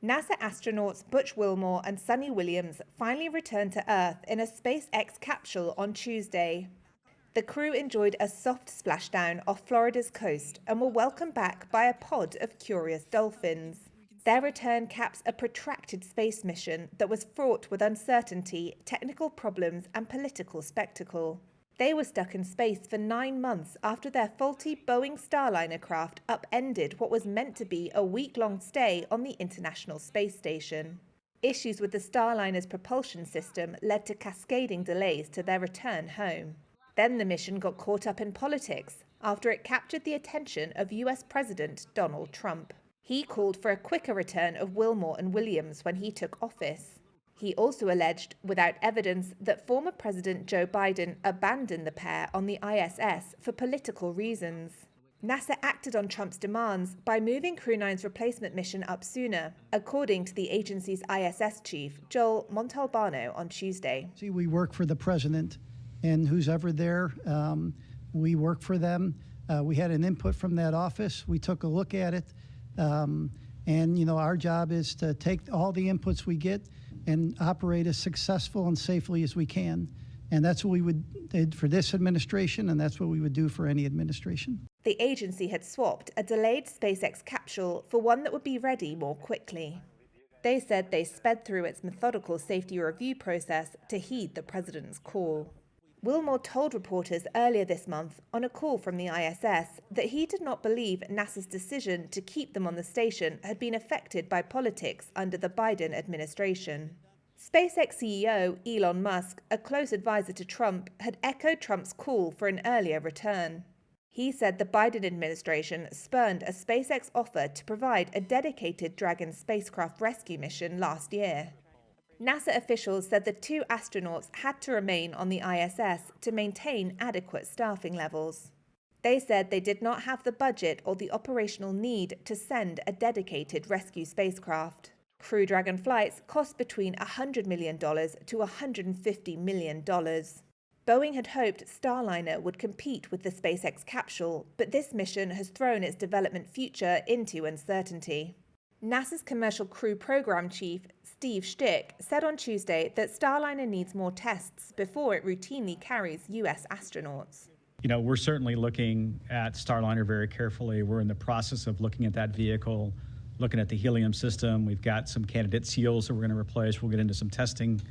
NASA astronauts Butch Wilmore and Suni Williams finally returned to Earth in a SpaceX capsule on Tuesday. The crew enjoyed a soft splashdown off Florida's coast and were welcomed back by a pod of curious dolphins. Their return caps a protracted space mission that was fraught with uncertainty, technical problems, and political spectacle. They were stuck in space for 9 months after their faulty Boeing Starliner craft upended what was meant to be a week-long stay on the International Space Station. Issues with the Starliner's propulsion system led to cascading delays to their return home. Then the mission got caught up in politics after it captured the attention of US President Donald Trump. He called for a quicker return of Wilmore and Williams when he took office. He also alleged, without evidence, that former President Joe Biden abandoned the pair on the ISS for political reasons. NASA acted on Trump's demands by moving Crew 9's replacement mission up sooner, according to the agency's ISS chief, Joel Montalbano, on Tuesday. See, we work for the president, and who's ever there, we work for them. We had an input from that office. We took a look at it. And, our job is to take all the inputs we get and operate as successful and safely as we can. And that's what we did for this administration, and that's what we would do for any administration. The agency had swapped a delayed SpaceX capsule for one that would be ready more quickly. They said they sped through its methodical safety review process to heed the president's call. Wilmore told reporters earlier this month on a call from the ISS that he did not believe NASA's decision to keep them on the station had been affected by politics under the Biden administration. SpaceX CEO Elon Musk, a close advisor to Trump, had echoed Trump's call for an earlier return. He said the Biden administration spurned a SpaceX offer to provide a dedicated Dragon spacecraft rescue mission last year. NASA officials said the 2 astronauts had to remain on the ISS to maintain adequate staffing levels. They said they did not have the budget or the operational need to send a dedicated rescue spacecraft. Crew Dragon flights cost between $100 million to $150 million. Boeing had hoped Starliner would compete with the SpaceX capsule, but this mission has thrown its development future into uncertainty. NASA's Commercial Crew Program Chief, Steve Stick, said on Tuesday that Starliner needs more tests before it routinely carries U.S. astronauts. We're certainly looking at Starliner very carefully. We're in the process of looking at that vehicle, looking at the helium system. We've got some candidate seals that we're going to replace. We'll get into some testing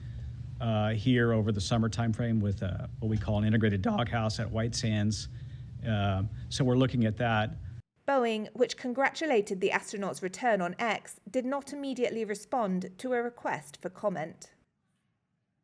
here over the summer timeframe with what we call an integrated doghouse at White Sands. So we're looking at that. Boeing, which congratulated the astronauts' return on X, did not immediately respond to a request for comment.